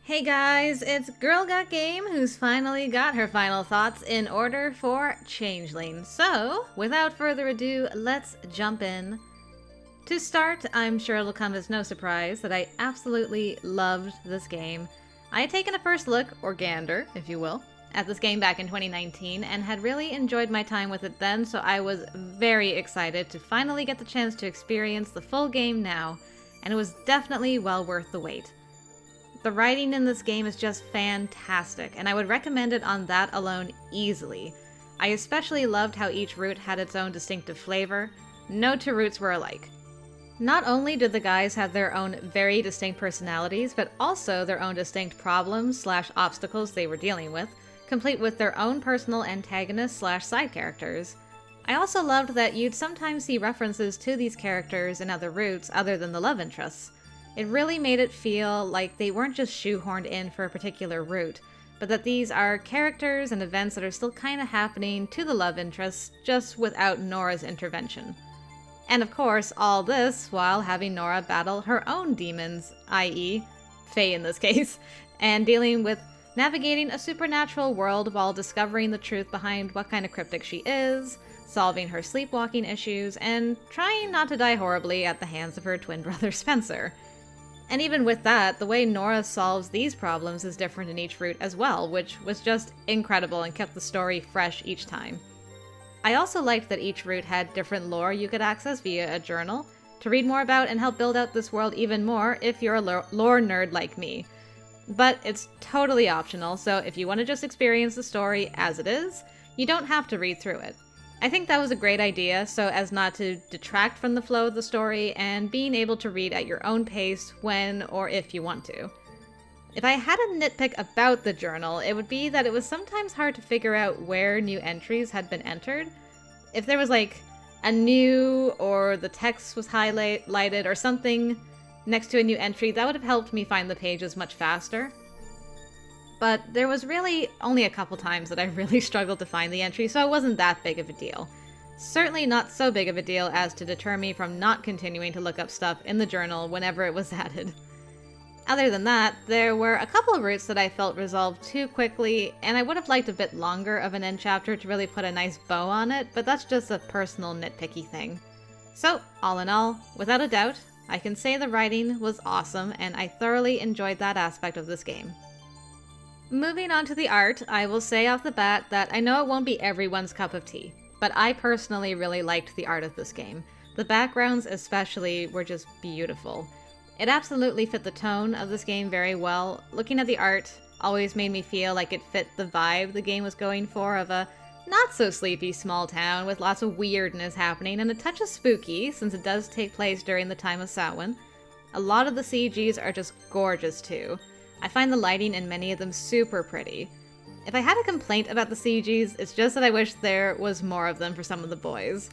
Hey guys, it's Girl Got Game who's finally got her final thoughts in order for Changeling. So, without further ado, let's jump in. To start, I'm sure it'll come as no surprise that I absolutely loved this game. I had taken a first look, or gander, if you will, at this game back in 2019 and had really enjoyed my time with it then, so I was very excited to finally get the chance to experience the full game now, and it was definitely well worth the wait. The writing in this game is just fantastic, and I would recommend it on that alone easily. I especially loved how each route had its own distinctive flavor. No two routes were alike. Not only did the guys have their own very distinct personalities, but also their own distinct problems/obstacles they were dealing with, complete with their own personal antagonists/side characters. I also loved that you'd sometimes see references to these characters in other routes other than the love interests. It really made it feel like they weren't just shoehorned in for a particular route, but that these are characters and events that are still kind of happening to the love interests, just without Nora's intervention. And of course, all this while having Nora battle her own demons, i.e., Fae in this case, and dealing with navigating a supernatural world while discovering the truth behind what kind of cryptic she is, solving her sleepwalking issues, and trying not to die horribly at the hands of her twin brother Spencer. And even with that, the way Nora solves these problems is different in each route as well, which was just incredible and kept the story fresh each time. I also liked that each route had different lore you could access via a journal to read more about and help build out this world even more if you're a lore nerd like me. But it's totally optional, so if you want to just experience the story as it is, you don't have to read through it. I think that was a great idea, so as not to detract from the flow of the story and being able to read at your own pace when or if you want to. If I had a nitpick about the journal, it would be that it was sometimes hard to figure out where new entries had been entered. If there was like a new or the text was highlighted or something next to a new entry, that would have helped me find the pages much faster. But there was really only a couple times that I really struggled to find the entry, so it wasn't that big of a deal. Certainly not so big of a deal as to deter me from not continuing to look up stuff in the journal whenever it was added. Other than that, there were a couple of routes that I felt resolved too quickly, and I would have liked a bit longer of an end chapter to really put a nice bow on it, but that's just a personal nitpicky thing. So, all in all, without a doubt, I can say the writing was awesome, and I thoroughly enjoyed that aspect of this game. Moving on to the art, I will say off the bat that I know it won't be everyone's cup of tea, but I personally really liked the art of this game. The backgrounds especially were just beautiful. It absolutely fit the tone of this game very well. Looking at the art always made me feel like it fit the vibe the game was going for of a not-so-sleepy small town with lots of weirdness happening and a touch of spooky, since it does take place during the time of Samhain. A lot of the CGs are just gorgeous too. I find the lighting in many of them super pretty. If I had a complaint about the CGs, it's just that I wish there was more of them for some of the boys.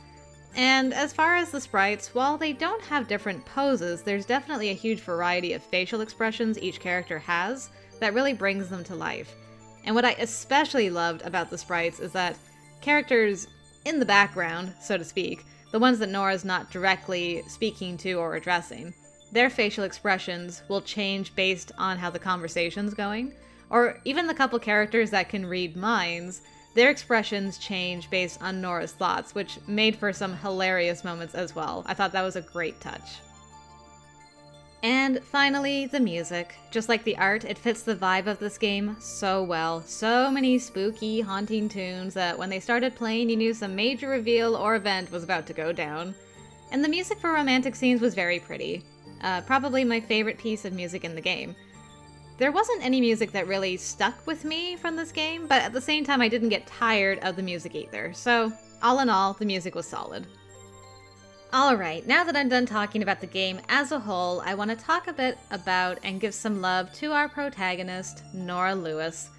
And as far as the sprites, while they don't have different poses, there's definitely a huge variety of facial expressions each character has that really brings them to life. And what I especially loved about the sprites is that characters in the background, so to speak, the ones that Nora's not directly speaking to or addressing, their facial expressions will change based on how the conversation's going, or even the couple characters that can read minds, their expressions change based on Nora's thoughts, which made for some hilarious moments as well. I thought that was a great touch. And finally, the music. Just like the art, it fits the vibe of this game so well. So many spooky, haunting tunes that when they started playing, you knew some major reveal or event was about to go down. And the music for romantic scenes was very pretty. Probably my favorite piece of music in the game. There wasn't any music that really stuck with me from this game, but at the same time I didn't get tired of the music either, so all in all, the music was solid. Alright, now that I'm done talking about the game as a whole, I want to talk a bit about and give some love to our protagonist, Nora Lewis.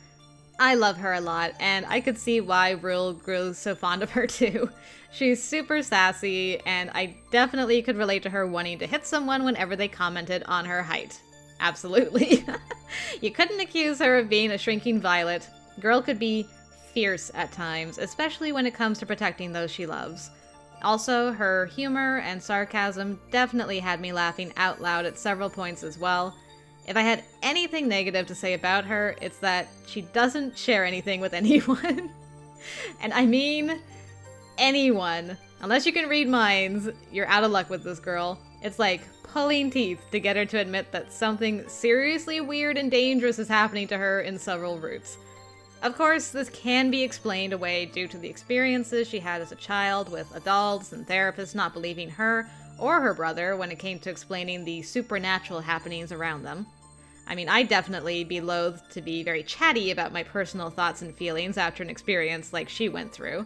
I love her a lot, and I could see why Rule grew so fond of her too. She's super sassy, and I definitely could relate to her wanting to hit someone whenever they commented on her height. Absolutely. You couldn't accuse her of being a shrinking violet. Girl could be fierce at times, especially when it comes to protecting those she loves. Also, her humor and sarcasm definitely had me laughing out loud at several points as well. If I had anything negative to say about her, it's that she doesn't share anything with anyone. And I mean anyone. Unless you can read minds, you're out of luck with this girl. It's like pulling teeth to get her to admit that something seriously weird and dangerous is happening to her in several routes. Of course, this can be explained away due to the experiences she had as a child with adults and therapists not believing her or her brother when it came to explaining the supernatural happenings around them. I mean, I'd definitely be loath to be very chatty about my personal thoughts and feelings after an experience like she went through.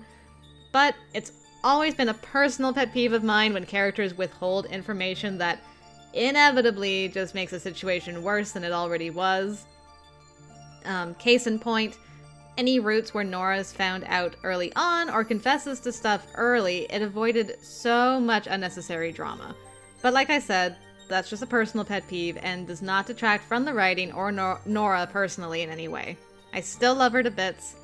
But it's always been a personal pet peeve of mine when characters withhold information that inevitably just makes a situation worse than it already was. Case in point, any routes where Nora's found out early on or confesses to stuff early, it avoided so much unnecessary drama. But like I said, that's just a personal pet peeve and does not detract from the writing or Nora personally in any way. I still love her to bits.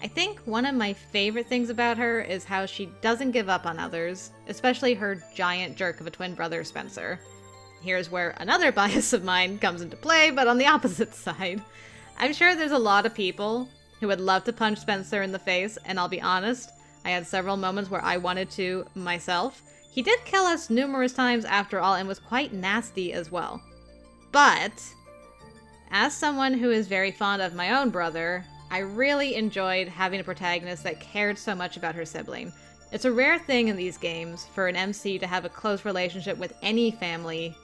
I think one of my favorite things about her is how she doesn't give up on others, especially her giant jerk of a twin brother, Spencer. Here's where another bias of mine comes into play, but on the opposite side. I'm sure there's a lot of people who would love to punch Spencer in the face, and I'll be honest, I had several moments where I wanted to myself. He did kill us numerous times after all, and was quite nasty as well. But, as someone who is very fond of my own brother, I really enjoyed having a protagonist that cared so much about her sibling. It's a rare thing in these games for an MC to have a close relationship with any family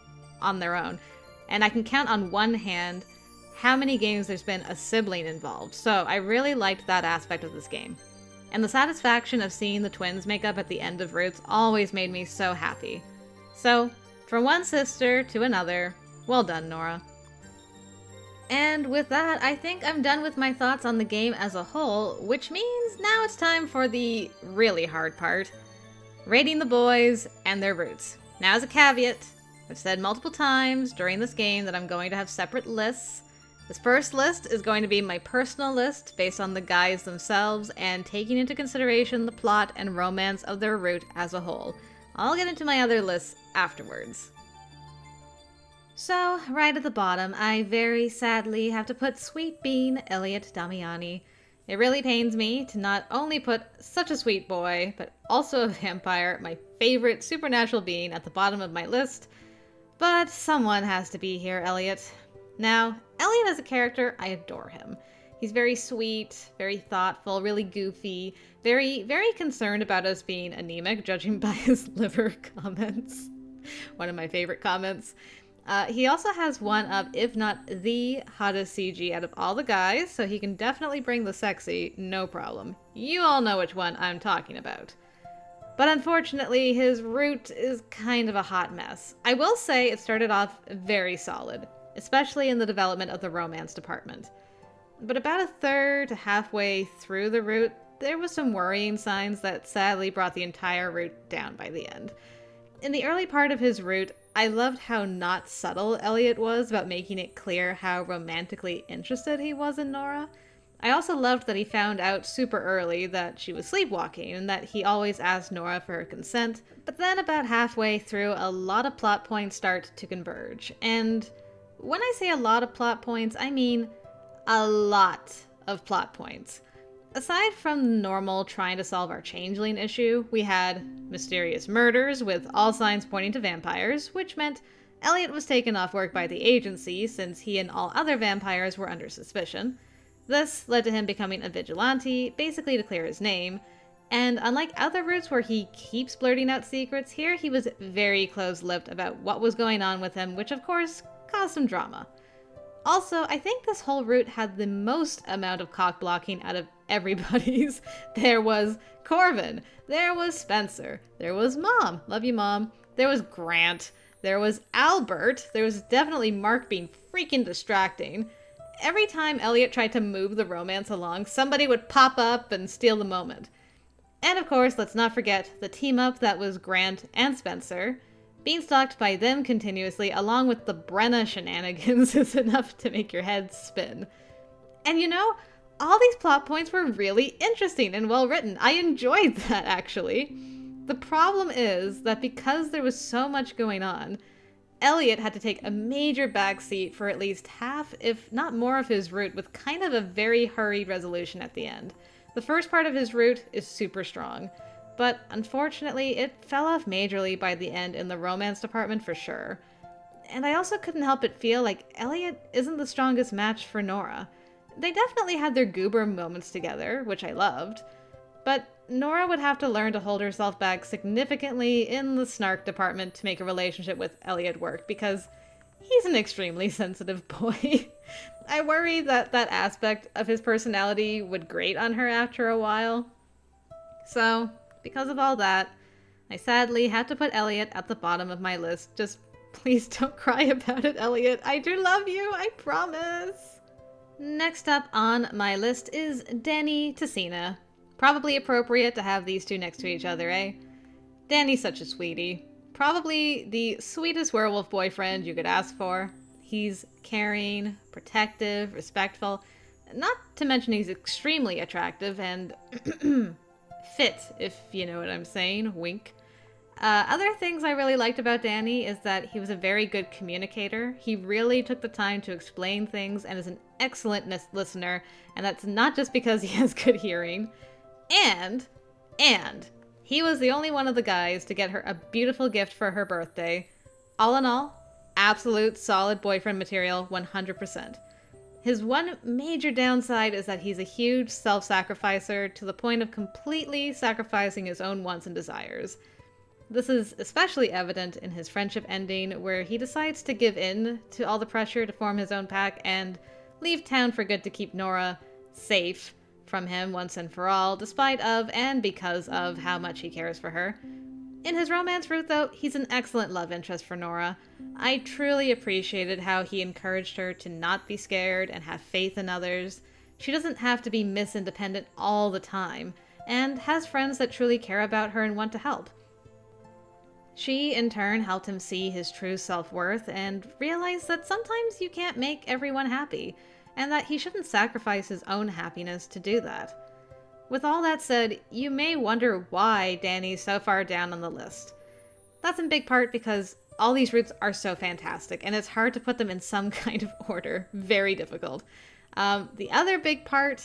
on their own, and I can count on one hand how many games there's been a sibling involved, so I really liked that aspect of this game. And the satisfaction of seeing the twins make up at the end of routes always made me so happy. So, from one sister to another, well done, Nora. And with that, I think I'm done with my thoughts on the game as a whole, which means now it's time for the really hard part, rating the boys and their routes. Now, as a caveat, I've said multiple times during this game that I'm going to have separate lists. This first list is going to be my personal list based on the guys themselves and taking into consideration the plot and romance of their route as a whole. I'll get into my other lists afterwards. So, right at the bottom, I very sadly have to put Sweet Bean Elliot Damiani. It really pains me to not only put such a sweet boy, but also a vampire, my favorite supernatural being, at the bottom of my list. But someone has to be here, Elliot. Now, Elliot as a character, I adore him. He's very sweet, very thoughtful, really goofy, very concerned about us being anemic, judging by his liver comments. One of my favorite comments. He also has one of, if not the hottest CG out of all the guys, so he can definitely bring the sexy, no problem. You all know which one I'm talking about. But unfortunately, his route is kind of a hot mess. I will say it started off very solid, especially in the development of the romance department. But about a third to halfway through the route, there was some worrying signs that sadly brought the entire route down by the end. In the early part of his route, I loved how not subtle Elliot was about making it clear how romantically interested he was in Nora. I also loved that he found out super early that she was sleepwalking and that he always asked Nora for her consent. But then about halfway through, a lot of plot points start to converge. And when I say a lot of plot points, I mean a lot of plot points. Aside from the normal trying to solve our Changeling issue, we had mysterious murders with all signs pointing to vampires, which meant Elliot was taken off work by the agency since he and all other vampires were under suspicion. This led to him becoming a vigilante, basically to clear his name, and unlike other routes where he keeps blurting out secrets, here he was very close-lipped about what was going on with him, which of course caused some drama. Also, I think this whole route had the most amount of cock-blocking out of everybody's. There was Corvin, there was Spencer, there was Mom, love you Mom, there was Grant, there was Albert, there was definitely Mark being freaking distracting. Every time Elliot tried to move the romance along, somebody would pop up and steal the moment. And of course, let's not forget the team-up that was Grant and Spencer. Being stalked by them continuously, along with the Brenna shenanigans, is enough to make your head spin. And you know, all these plot points were really interesting and well written. I enjoyed that, actually. The problem is that because there was so much going on, Elliot had to take a major backseat for at least half, if not more, of his route, with kind of a very hurried resolution at the end. The first part of his route is super strong, but unfortunately it fell off majorly by the end in the romance department for sure. And I also couldn't help but feel like Elliot isn't the strongest match for Nora. They definitely had their goober moments together, which I loved, but Nora would have to learn to hold herself back significantly in the snark department to make a relationship with Elliot work, because he's an extremely sensitive boy. I worry that that aspect of his personality would grate on her after a while. So, because of all that, I sadly had to put Elliot at the bottom of my list. Just please don't cry about it, Elliot. I do love you, I promise. Next up on my list is Danny to Cena. Probably appropriate to have these two next to each other, eh? Danny's such a sweetie. Probably the sweetest werewolf boyfriend you could ask for. He's caring, protective, respectful. Not to mention he's extremely attractive and fit, if you know what I'm saying. Wink. Other things I really liked about Danny is that he was a very good communicator. He really took the time to explain things and is an excellent listener, and that's not just because he has good hearing. And he was the only one of the guys to get her a beautiful gift for her birthday. All in all, absolute solid boyfriend material, 100%. His one major downside is that he's a huge self-sacrificer to the point of completely sacrificing his own wants and desires. This is especially evident in his friendship ending, where he decides to give in to all the pressure to form his own pack and leave town for good to keep Nora safe from him once and for all, despite of and because of how much he cares for her. In his romance route, though, he's an excellent love interest for Nora. I truly appreciated how he encouraged her to not be scared and have faith in others. She doesn't have to be Miss Independent all the time, and has friends that truly care about her and want to help. She, in turn, helped him see his true self-worth and realize that sometimes you can't make everyone happy, and that he shouldn't sacrifice his own happiness to do that. With all that said, you may wonder why Danny's so far down on the list. That's in big part because all these routes are so fantastic, and it's hard to put them in some kind of order. Very difficult. The other big part,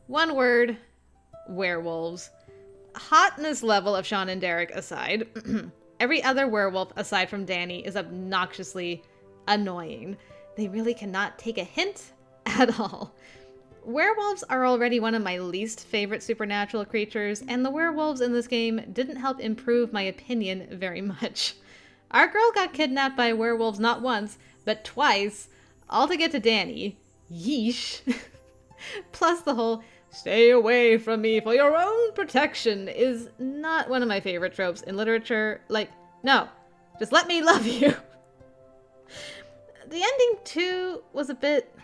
one word, werewolves. Hotness level of Sean and Derek aside, every other werewolf aside from Danny is obnoxiously annoying. They really cannot take a hint at all. Werewolves are already one of my least favorite supernatural creatures, and the werewolves in this game didn't help improve my opinion very much. Our girl got kidnapped by werewolves not once, but twice, all to get to Danny. Yeesh. Plus the whole "stay away from me for your own protection" is not one of my favorite tropes in literature. Like, no, just let me love you. The ending, too, was a bit...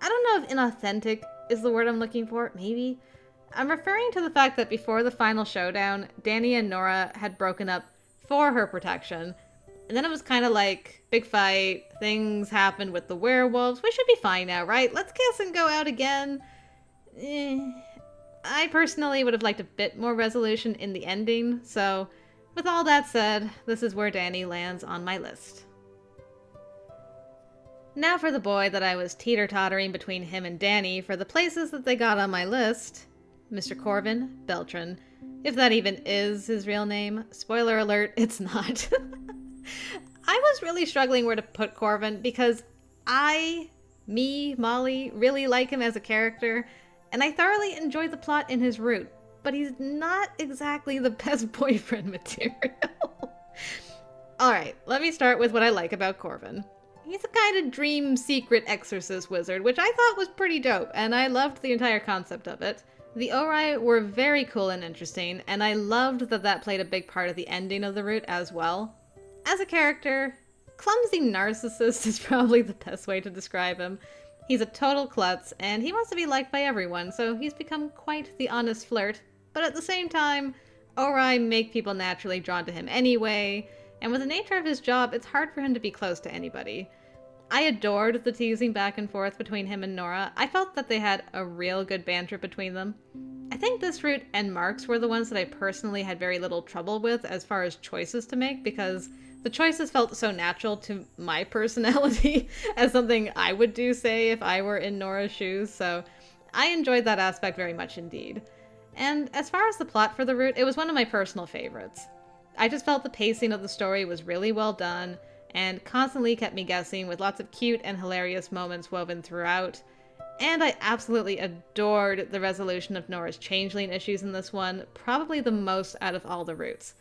I don't know if inauthentic is the word I'm looking for, maybe. I'm referring to the fact that before the final showdown, Danny and Nora had broken up for her protection. And then it was kind of like, big fight, things happened with the werewolves, we should be fine now, right? Let's kiss and go out again. I personally would have liked a bit more resolution in the ending, so with all that said, this is where Danny lands on my list. Now for the boy that I was teeter-tottering between him and Danny for the places that they got on my list, Mr. Corvin Beltran. If that even is his real name. Spoiler alert, it's not. I was really struggling where to put Corvin because Molly, really like him as a character, and I thoroughly enjoy the plot in his route, but he's not exactly the best boyfriend material. Alright, let me start with what I like about Corvin. He's a kind of dream secret exorcist wizard, which I thought was pretty dope, and I loved the entire concept of it. The Ori were very cool and interesting, and I loved that that played a big part of the ending of the route as well. As a character, clumsy narcissist is probably the best way to describe him. He's a total klutz, and he wants to be liked by everyone, so he's become quite the honest flirt. But at the same time, Ori make people naturally drawn to him anyway, and with the nature of his job, it's hard for him to be close to anybody. I adored the teasing back and forth between him and Nora. I felt that they had a real good banter between them. I think this route and Mark's were the ones that I personally had very little trouble with as far as choices to make, because The choices felt so natural to my personality as something I would do, say, if I were in Nora's shoes, so I enjoyed that aspect very much indeed. And as far as the plot for the route, it was one of my personal favorites. I just felt the pacing of the story was really well done, and constantly kept me guessing with lots of cute and hilarious moments woven throughout. And I absolutely adored the resolution of Nora's Changeling issues in this one, probably the most out of all the routes.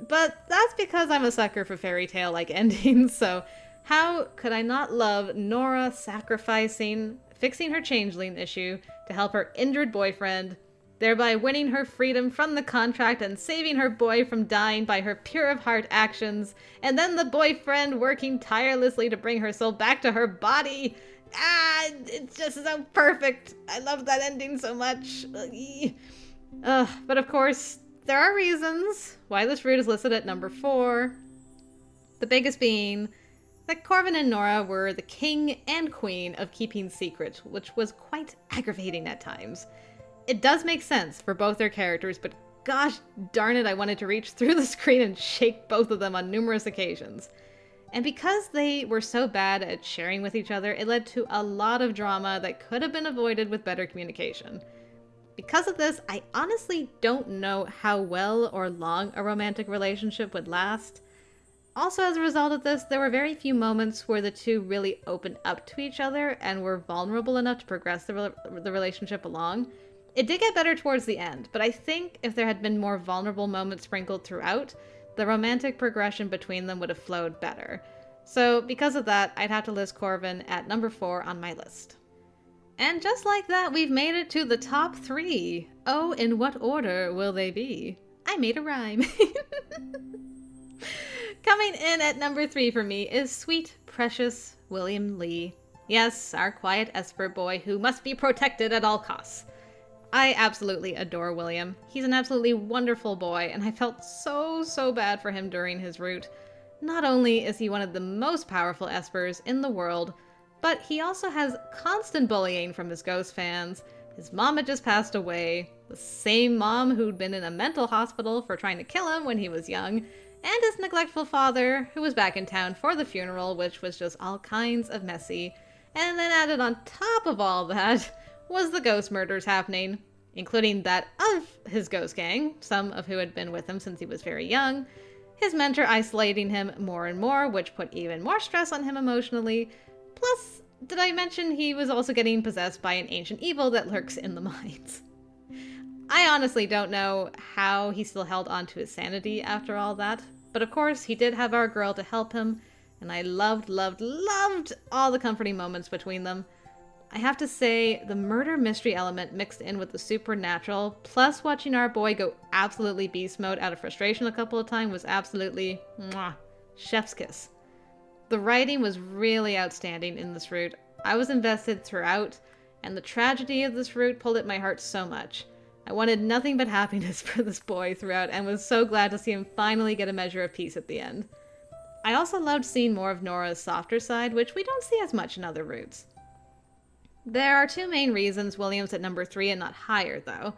But that's because I'm a sucker for fairy tale-like endings, so how could I not love Nora fixing her Changeling issue to help her injured boyfriend, thereby winning her freedom from the contract and saving her boy from dying by her pure-of-heart actions, and then the boyfriend working tirelessly to bring her soul back to her body. It's just so perfect. I love that ending so much. But of course, there are reasons why this route is listed at number 4. The biggest being that Corvin and Nora were the king and queen of keeping secrets, which was quite aggravating at times. It does make sense for both their characters, but gosh darn it, I wanted to reach through the screen and shake both of them on numerous occasions. And because they were so bad at sharing with each other, it led to a lot of drama that could have been avoided with better communication. Because of this, I honestly don't know how well or long a romantic relationship would last. Also, as a result of this, there were very few moments where the two really opened up to each other and were vulnerable enough to progress the relationship along. It did get better towards the end, but I think if there had been more vulnerable moments sprinkled throughout, the romantic progression between them would have flowed better. So because of that, I'd have to list Corvin at number 4 on my list. And just like that, we've made it to the top 3. Oh, in what order will they be? I made a rhyme. Coming in at number 3 for me is sweet, precious William Lee. Yes, our quiet Esper boy who must be protected at all costs. I absolutely adore William. He's an absolutely wonderful boy, and I felt so bad for him during his route. Not only is he one of the most powerful Espers in the world, but he also has constant bullying from his ghost fans. His mom had just passed away, the same mom who'd been in a mental hospital for trying to kill him when he was young, and his neglectful father, who was back in town for the funeral, which was just all kinds of messy. And then added on top of all that was the ghost murders happening, including that of his ghost gang, some of who had been with him since he was very young, his mentor isolating him more and more, which put even more stress on him emotionally. Plus, did I mention he was also getting possessed by an ancient evil that lurks in the mines? I honestly don't know how he still held on to his sanity after all that, but of course he did have our girl to help him, and I loved all the comforting moments between them. I have to say, the murder mystery element mixed in with the supernatural, plus watching our boy go absolutely beast mode out of frustration a couple of times was absolutely mwah, chef's kiss. The writing was really outstanding in this route. I was invested throughout, and the tragedy of this route pulled at my heart so much. I wanted nothing but happiness for this boy throughout, and was so glad to see him finally get a measure of peace at the end. I also loved seeing more of Nora's softer side, which we don't see as much in other routes. There are 2 main reasons William's at number 3 and not higher, though.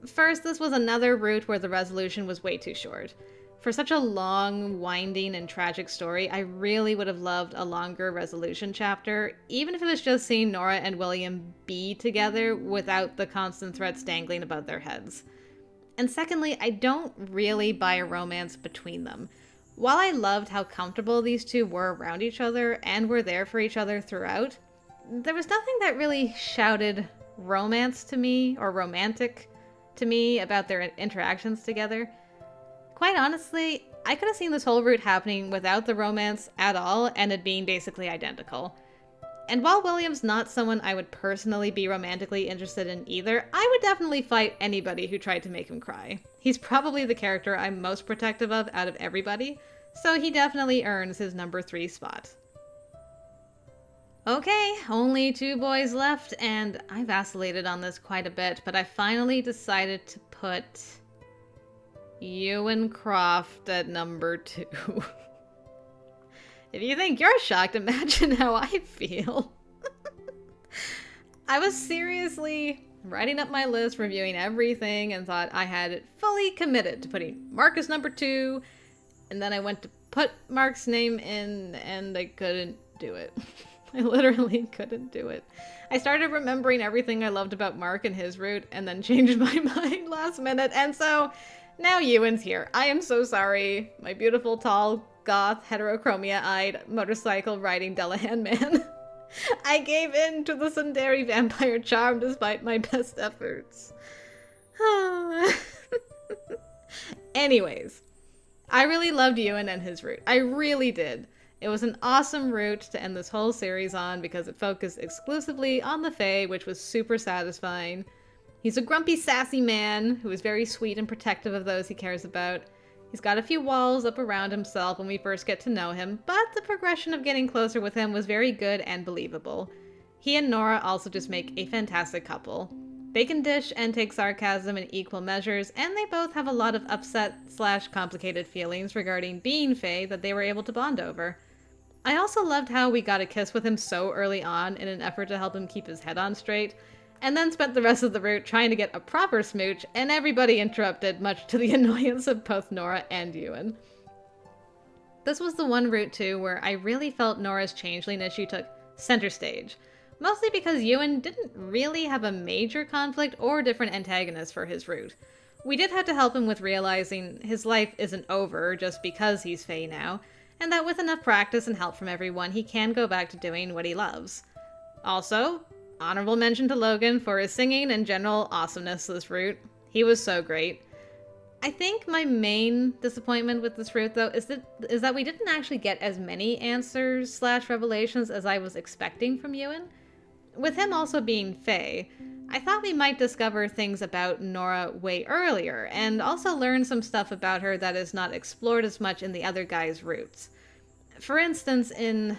First, this was another route where the resolution was way too short. For such a long, winding, and tragic story, I really would have loved a longer resolution chapter, even if it was just seeing Nora and William be together without the constant threats dangling above their heads. And secondly, I don't really buy a romance between them. While I loved how comfortable these two were around each other and were there for each other throughout, there was nothing that really shouted romance to me, or romantic to me, about their interactions together. Quite honestly, I could have seen this whole route happening without the romance at all, and it being basically identical. And while William's not someone I would personally be romantically interested in either, I would definitely fight anybody who tried to make him cry. He's probably the character I'm most protective of out of everybody, so he definitely earns his number 3 spot. Okay, only 2 boys left, and I vacillated on this quite a bit, but I finally decided to put Ewan Croft at number 2. If you think you're shocked, imagine how I feel. I was seriously writing up my list, reviewing everything, and thought I had it fully committed to putting Marcus number 2, and then I went to put Mark's name in and I couldn't do it. I literally couldn't do it. I started remembering everything I loved about Mark and his route and then changed my mind last minute, and so now Ewan's here. I am so sorry, my beautiful, tall, goth, heterochromia-eyed, motorcycle-riding Delahan man. I gave in to the tsundere vampire charm despite my best efforts. Anyways, I really loved Ewan and his route. I really did. It was an awesome route to end this whole series on because it focused exclusively on the Fae, which was super satisfying. He's a grumpy, sassy man who is very sweet and protective of those he cares about. He's got a few walls up around himself when we first get to know him, but the progression of getting closer with him was very good and believable. He and Nora also just make a fantastic couple. They can dish and take sarcasm in equal measures, and they both have a lot of upset/complicated feelings regarding being Fae that they were able to bond over. I also loved how we got a kiss with him so early on in an effort to help him keep his head on straight, and then spent the rest of the route trying to get a proper smooch, and everybody interrupted, much to the annoyance of both Nora and Ewan. This was the one route, too, where I really felt Nora's changeling issue took center stage, mostly because Ewan didn't really have a major conflict or different antagonist for his route. We did have to help him with realizing his life isn't over just because he's Fae now, and that with enough practice and help from everyone, he can go back to doing what he loves. Also, honorable mention to Logan for his singing and general awesomeness this route. He was so great. I think my main disappointment with this route, though, is that we didn't actually get as many answers/revelations as I was expecting from Ewan. With him also being Fae, I thought we might discover things about Nora way earlier, and also learn some stuff about her that is not explored as much in the other guys' routes. For instance, I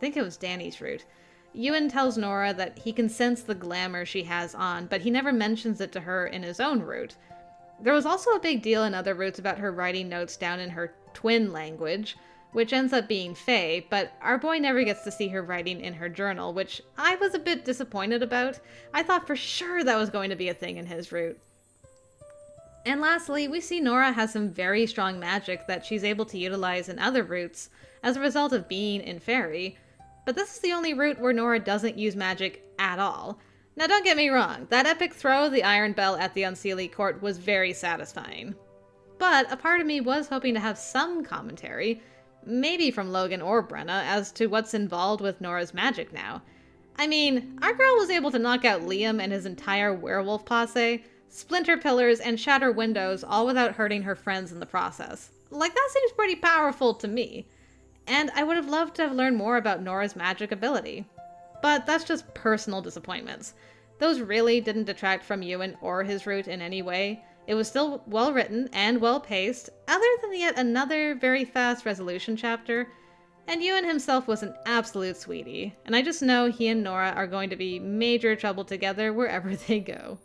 think it was Danny's route, Ewan tells Nora that he can sense the glamour she has on, but he never mentions it to her in his own route. There was also a big deal in other routes about her writing notes down in her twin language, which ends up being Fae, but our boy never gets to see her writing in her journal, which I was a bit disappointed about. I thought for sure that was going to be a thing in his route. And lastly, we see Nora has some very strong magic that she's able to utilize in other routes as a result of being in Fairy, but this is the only route where Nora doesn't use magic at all. Now don't get me wrong, that epic throw of the Iron Bell at the Unseelie Court was very satisfying. But a part of me was hoping to have some commentary, maybe from Logan or Brenna, as to what's involved with Nora's magic now. I mean, our girl was able to knock out Liam and his entire werewolf posse, splinter pillars, and shatter windows, all without hurting her friends in the process. Like, that seems pretty powerful to me. And I would have loved to have learned more about Nora's magic ability. But that's just personal disappointments. Those really didn't detract from Ewan or his route in any way. It was still well written and well paced, other than yet another very fast resolution chapter. And Ewan himself was an absolute sweetie, and I just know he and Nora are going to be major trouble together wherever they go.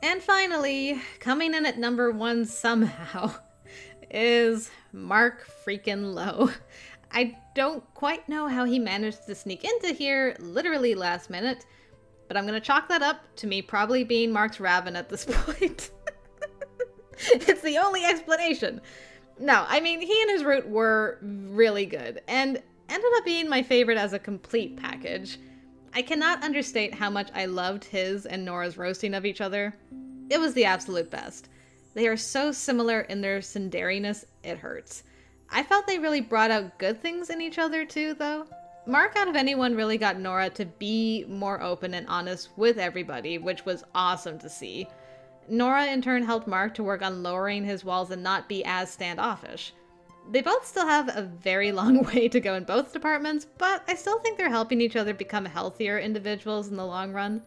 And finally, coming in at number 1 somehow, is Mark freaking Lowe. I don't quite know how he managed to sneak into here literally last minute, but I'm going to chalk that up to me probably being Mark's Raven at this point. It's the only explanation. No, I mean, he and his route were really good, and ended up being my favorite as a complete package. I cannot understate how much I loved his and Nora's roasting of each other. It was the absolute best. They are so similar in their tsunderiness, it hurts. I felt they really brought out good things in each other too, though. Mark, out of anyone, really got Nora to be more open and honest with everybody, which was awesome to see. Nora, in turn, helped Mark to work on lowering his walls and not be as standoffish. They both still have a very long way to go in both departments, but I still think they're helping each other become healthier individuals in the long run.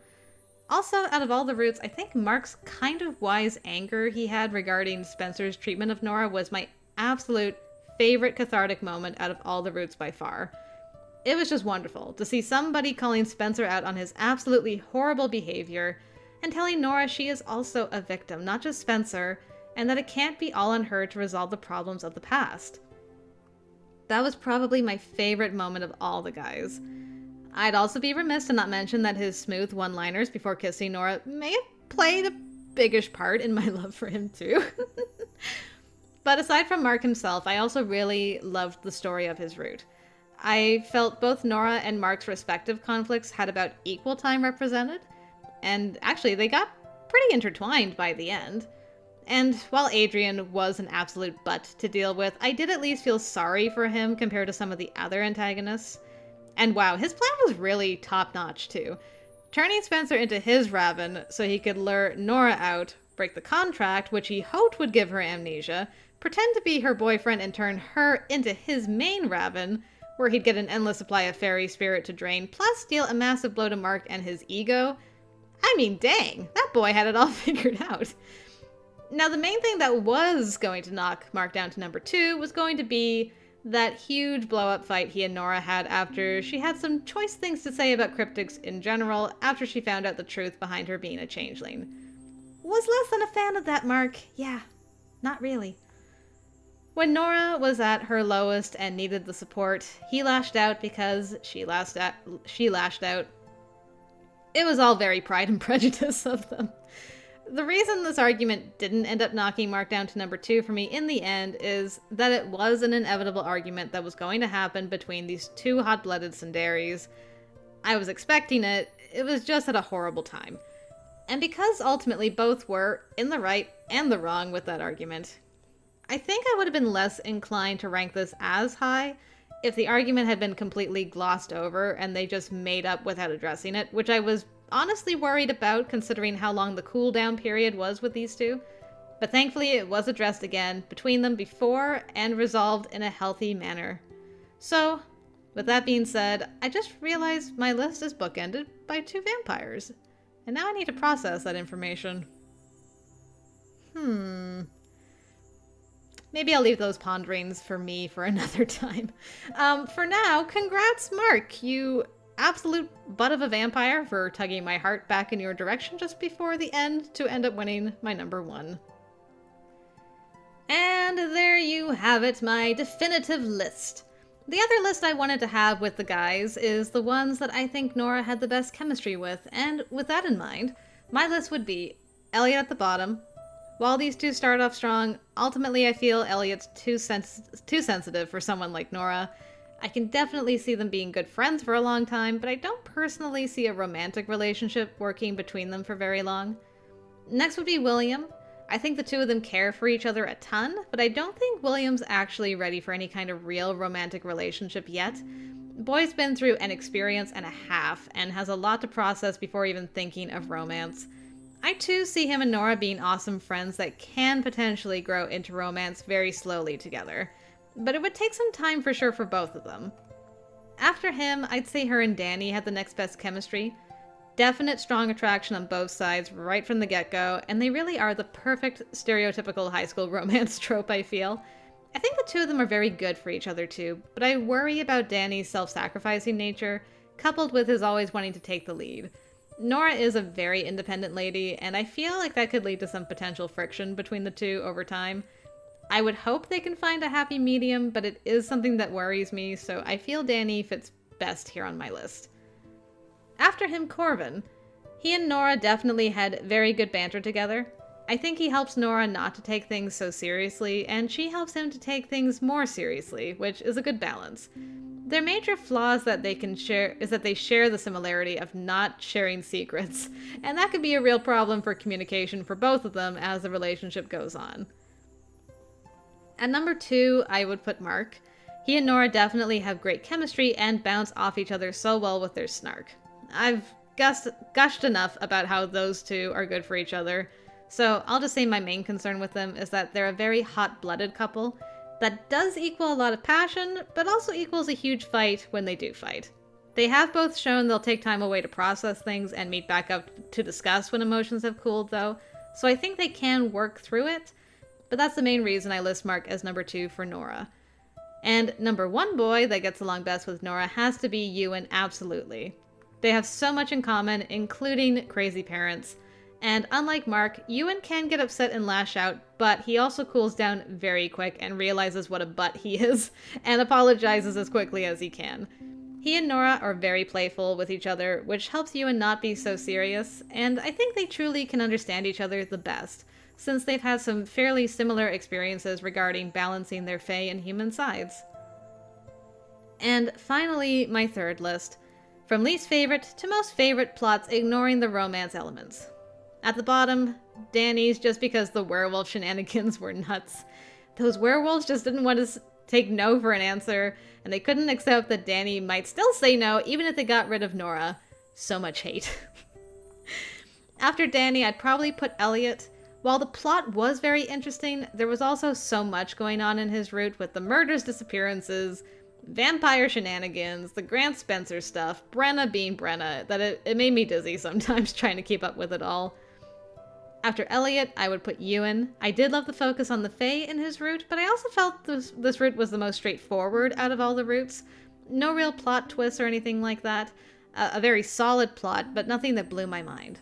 Also, out of all the routes, I think Mark's kind of wise anger he had regarding Spencer's treatment of Nora was my absolute favorite cathartic moment out of all the routes by far. It was just wonderful to see somebody calling Spencer out on his absolutely horrible behavior and telling Nora she is also a victim, not just Spencer, and that it can't be all on her to resolve the problems of the past. That was probably my favorite moment of all the guys. I'd also be remiss to not mention that his smooth one-liners before kissing Nora may have played a biggish part in my love for him too. But aside from Mark himself, I also really loved the story of his route. I felt both Nora and Mark's respective conflicts had about equal time represented, and actually they got pretty intertwined by the end. And while Adrian was an absolute butt to deal with, I did at least feel sorry for him compared to some of the other antagonists. And wow, his plan was really top-notch too. Turning Spencer into his Raven so he could lure Nora out, break the contract, which he hoped would give her amnesia, pretend to be her boyfriend and turn her into his main Raven, where he'd get an endless supply of fairy spirit to drain, plus deal a massive blow to Mark and his ego. I mean, dang, that boy had it all figured out. Now, the main thing that was going to knock Mark down to number 2 was going to be that huge blow-up fight he and Nora had after she had some choice things to say about cryptics in general after she found out the truth behind her being a changeling. Was less than a fan of that, Mark. Yeah, not really. When Nora was at her lowest and needed the support, he lashed out because she lashed out. It was all very Pride and Prejudice of them. The reason this argument didn't end up knocking Mark down to number 2 for me in the end is that it was an inevitable argument that was going to happen between these two hot-blooded tsunderes. I was expecting it, it was just at a horrible time. And because ultimately both were in the right and the wrong with that argument, I think I would have been less inclined to rank this as high if the argument had been completely glossed over and they just made up without addressing it, which I was honestly worried about considering how long the cooldown period was with these two. But thankfully it was addressed again between them before and resolved in a healthy manner. So, with that being said, I just realized my list is bookended by 2 vampires. And now I need to process that information. Maybe I'll leave those ponderings for me for another time. For now, congrats, Mark. You absolute butt of a vampire for tugging my heart back in your direction just before the end to end up winning my number 1. And there you have it, my definitive list. The other list I wanted to have with the guys is the ones that I think Nora had the best chemistry with, and with that in mind, my list would be Elliot at the bottom. While these two start off strong, ultimately I feel Elliot's too sensitive for someone like Nora. I can definitely see them being good friends for a long time, but I don't personally see a romantic relationship working between them for very long. Next would be William. I think the two of them care for each other a ton, but I don't think William's actually ready for any kind of real romantic relationship yet. Boy's been through an experience and a half, and has a lot to process before even thinking of romance. I too see him and Nora being awesome friends that can potentially grow into romance very slowly together. But it would take some time for sure for both of them. After him, I'd say her and Danny had the next best chemistry. Definite strong attraction on both sides right from the get-go, and they really are the perfect stereotypical high school romance trope, I feel. I think the two of them are very good for each other too, but I worry about Danny's self-sacrificing nature, coupled with his always wanting to take the lead. Nora is a very independent lady, and I feel like that could lead to some potential friction between the two over time. I would hope they can find a happy medium, but it is something that worries me, so I feel Danny fits best here on my list. After him, Corvin. He and Nora definitely had very good banter together. I think he helps Nora not to take things so seriously, and she helps him to take things more seriously, which is a good balance. Their major flaws that they can share is that they share the similarity of not sharing secrets, and that could be a real problem for communication for both of them as the relationship goes on. At number 2, I would put Mark. He and Nora definitely have great chemistry and bounce off each other so well with their snark. I've gushed enough about how those two are good for each other, so I'll just say my main concern with them is that they're a very hot-blooded couple that does equal a lot of passion, but also equals a huge fight when they do fight. They have both shown they'll take time away to process things and meet back up to discuss when emotions have cooled, though, so I think they can work through it. But that's the main reason I list Mark as number 2 for Nora. And number 1 boy that gets along best with Nora has to be Ewan, absolutely. They have so much in common, including crazy parents. And unlike Mark, Ewan can get upset and lash out, but he also cools down very quick and realizes what a butt he is, and apologizes as quickly as he can. He and Nora are very playful with each other, which helps Ewan not be so serious, and I think they truly can understand each other the best. since they've had some fairly similar experiences regarding balancing their fae and human sides. And finally, my third list. From least favorite to most favorite plots, ignoring the romance elements. At the bottom, Danny's, just because the werewolf shenanigans were nuts. Those werewolves just didn't want to take no for an answer, and they couldn't accept that Danny might still say no even if they got rid of Nora. So much hate. After Danny, I'd probably put Elliot. While the plot was very interesting, there was also so much going on in his route with the murders, disappearances, vampire shenanigans, the Grant Spencer stuff, Brenna being Brenna, that it made me dizzy sometimes trying to keep up with it all. After Elliot, I would put Ewan. I did love the focus on the fae in his route, but I also felt this route was the most straightforward out of all the routes. No real plot twists or anything like that. A very solid plot, but nothing that blew my mind.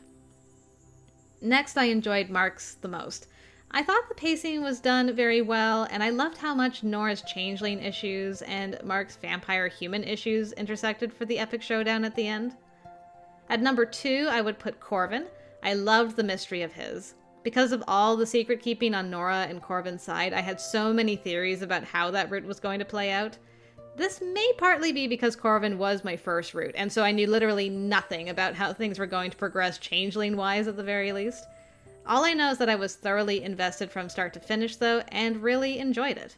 Next, I enjoyed Mark's the most. I thought the pacing was done very well, and I loved how much Nora's changeling issues and Mark's vampire-human issues intersected for the epic showdown at the end. At number 2, I would put Corvin. I loved the mystery of his. Because of all the secret keeping on Nora and Corvin's side, I had so many theories about how that route was going to play out. This may partly be because Corvin was my first route, and so I knew literally nothing about how things were going to progress changeling-wise at the very least. All I know is that I was thoroughly invested from start to finish, though, and really enjoyed it.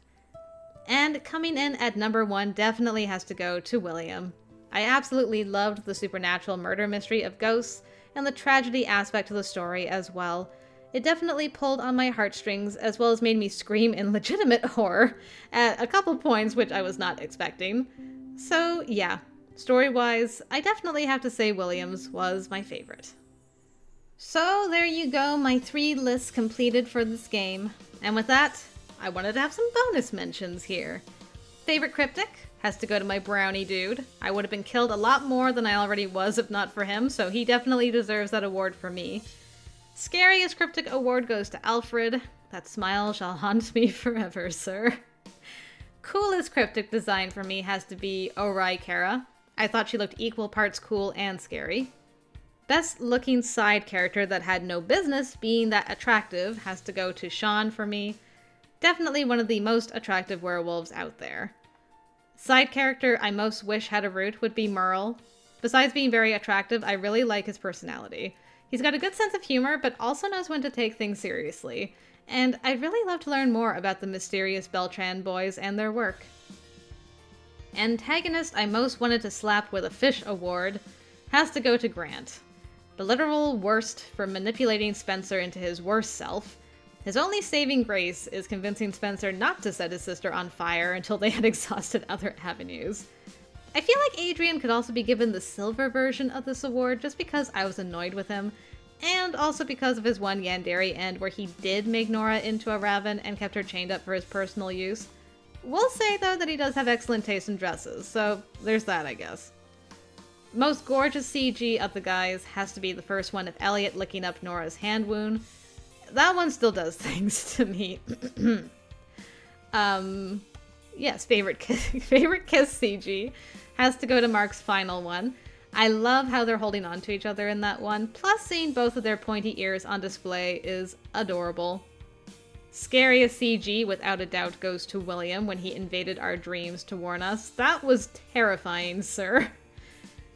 And coming in at number 1 definitely has to go to William. I absolutely loved the supernatural murder mystery of ghosts, and the tragedy aspect of the story as well. It definitely pulled on my heartstrings, as well as made me scream in legitimate horror at a couple points which I was not expecting. So yeah, story-wise, I definitely have to say William's was my favorite. So there you go, my 3 lists completed for this game. And with that, I wanted to have some bonus mentions here. Favorite cryptic has to go to my brownie dude. I would have been killed a lot more than I already was if not for him, so he definitely deserves that award for me. Scariest cryptic award goes to Alfred. That smile shall haunt me forever, sir. Coolest cryptic design for me has to be Ori Kara. I thought she looked equal parts cool and scary. Best looking side character that had no business being that attractive has to go to Sean for me. Definitely one of the most attractive werewolves out there. Side character I most wish had a root would be Merle. Besides being very attractive, I really like his personality. He's got a good sense of humor, but also knows when to take things seriously. And I'd really love to learn more about the mysterious Beltran boys and their work. Antagonist I most wanted to slap with a fish award has to go to Grant. The literal worst for manipulating Spencer into his worst self. His only saving grace is convincing Spencer not to set his sister on fire until they had exhausted other avenues. I feel like Adrian could also be given the silver version of this award just because I was annoyed with him, and also because of his one Yandere end where he did make Nora into a raven and kept her chained up for his personal use. We'll say, though, that he does have excellent taste in dresses, so there's that, I guess. Most gorgeous CG of the guys has to be the first one of Elliot licking up Nora's hand wound. That one still does things to me. Yes, favorite kiss CG has to go to Mark's final one. I love how they're holding on to each other in that one, plus seeing both of their pointy ears on display is adorable. Scariest CG, without a doubt, goes to William when he invaded our dreams to warn us. That was terrifying, sir.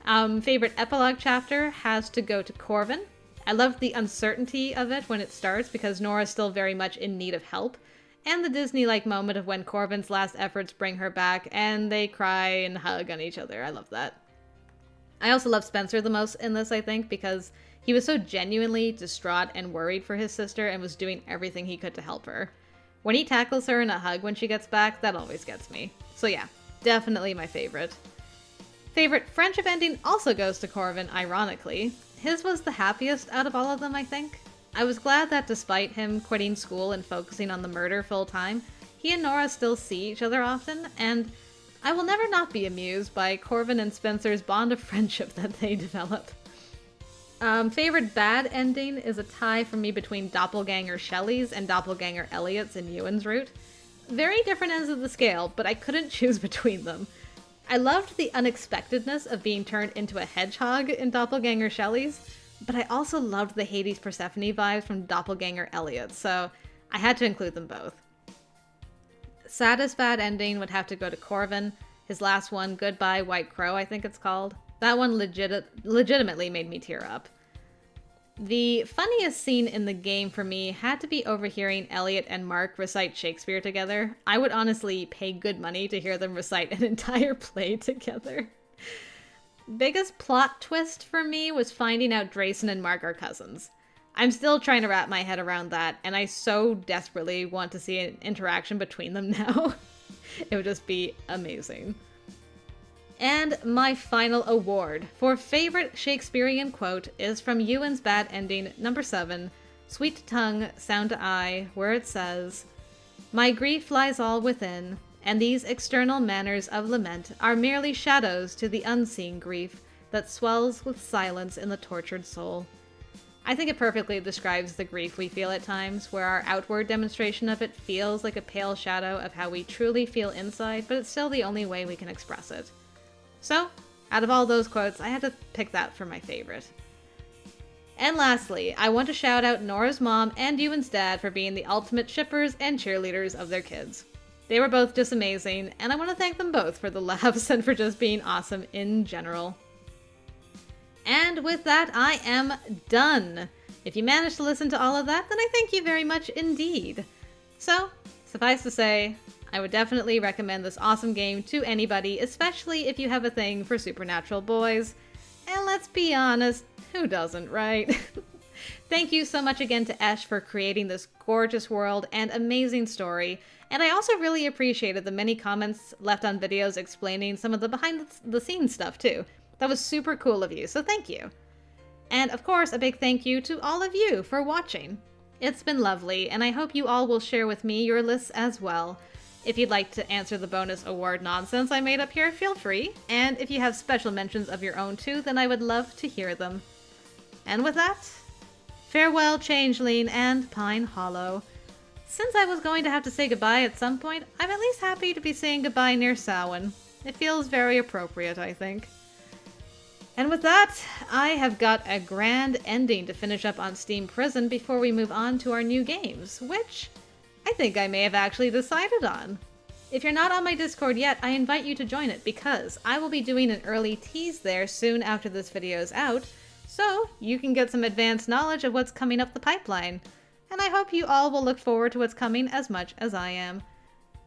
Favorite epilogue chapter has to go to Corvin. I loved the uncertainty of it when it starts because Nora's still very much in need of help, and the Disney-like moment of when Corvin's last efforts bring her back and they cry and hug on each other. I love that. I also love Spencer the most in this, I think, because he was so genuinely distraught and worried for his sister and was doing everything he could to help her. When he tackles her in a hug when she gets back, that always gets me. So yeah, definitely my favorite. Favorite friendship ending also goes to Corvin, ironically. His was the happiest out of all of them, I think. I was glad that despite him quitting school and focusing on the murder full time, he and Nora still see each other often, and I will never not be amused by Corvin and Spencer's bond of friendship that they develop. Favorite bad ending is a tie for me between Doppelganger Shelley's and Doppelganger Elliot's in Ewan's route. Very different ends of the scale, but I couldn't choose between them. I loved the unexpectedness of being turned into a hedgehog in Doppelganger Shelley's. but I also loved the Hades Persephone vibes from Doppelganger Elliot, so I had to include them both. Saddest bad ending would have to go to Corvin. His last one, Goodbye White Crow, I think it's called. That one legitimately made me tear up. The funniest scene in the game for me had to be overhearing Elliot and Mark recite Shakespeare together. I would honestly pay good money to hear them recite an entire play together. Biggest plot twist for me was finding out Drayson and Mark are cousins. I'm still trying to wrap my head around that, and I so desperately want to see an interaction between them now. It would just be amazing. And my final award for favorite Shakespearean quote is from Ewan's Bad Ending number 7, Sweet Tongue, Sound to Eye, where it says, "My grief lies all within, and these external manners of lament are merely shadows to the unseen grief that swells with silence in the tortured soul." I think it perfectly describes the grief we feel at times, where our outward demonstration of it feels like a pale shadow of how we truly feel inside, but it's still the only way we can express it. So, out of all those quotes, I had to pick that for my favorite. And lastly, I want to shout out Nora's mom and Ewan's dad for being the ultimate shippers and cheerleaders of their kids. They were both just amazing, and I want to thank them both for the laughs and for just being awesome in general. And with that, I am done. If you managed to listen to all of that, then I thank you very much indeed. So, suffice to say, I would definitely recommend this awesome game to anybody, especially if you have a thing for supernatural boys. And let's be honest, who doesn't, right? Thank you so much again to Esh for creating this gorgeous world and amazing story. And I also really appreciated the many comments left on videos explaining some of the behind the scenes stuff too. That was super cool of you, so thank you. And of course, a big thank you to all of you for watching. It's been lovely, and I hope you all will share with me your lists as well. If you'd like to answer the bonus award nonsense I made up here, feel free. And if you have special mentions of your own too, then I would love to hear them. And with that, farewell Changeling and Pine Hollow. Since I was going to have to say goodbye at some point, I'm at least happy to be saying goodbye near Samhain. It feels very appropriate, I think. And with that, I have got a grand ending to finish up on Steam Prison before we move on to our new games, which I think I may have actually decided on. If you're not on my Discord yet, I invite you to join it because I will be doing an early tease there soon after this video is out, so you can get some advanced knowledge of what's coming up the pipeline. And I hope you all will look forward to what's coming as much as I am.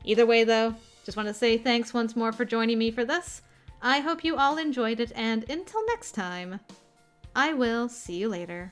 Either way though, just want to say thanks once more for joining me for this. I hope you all enjoyed it, and until next time, I will see you later.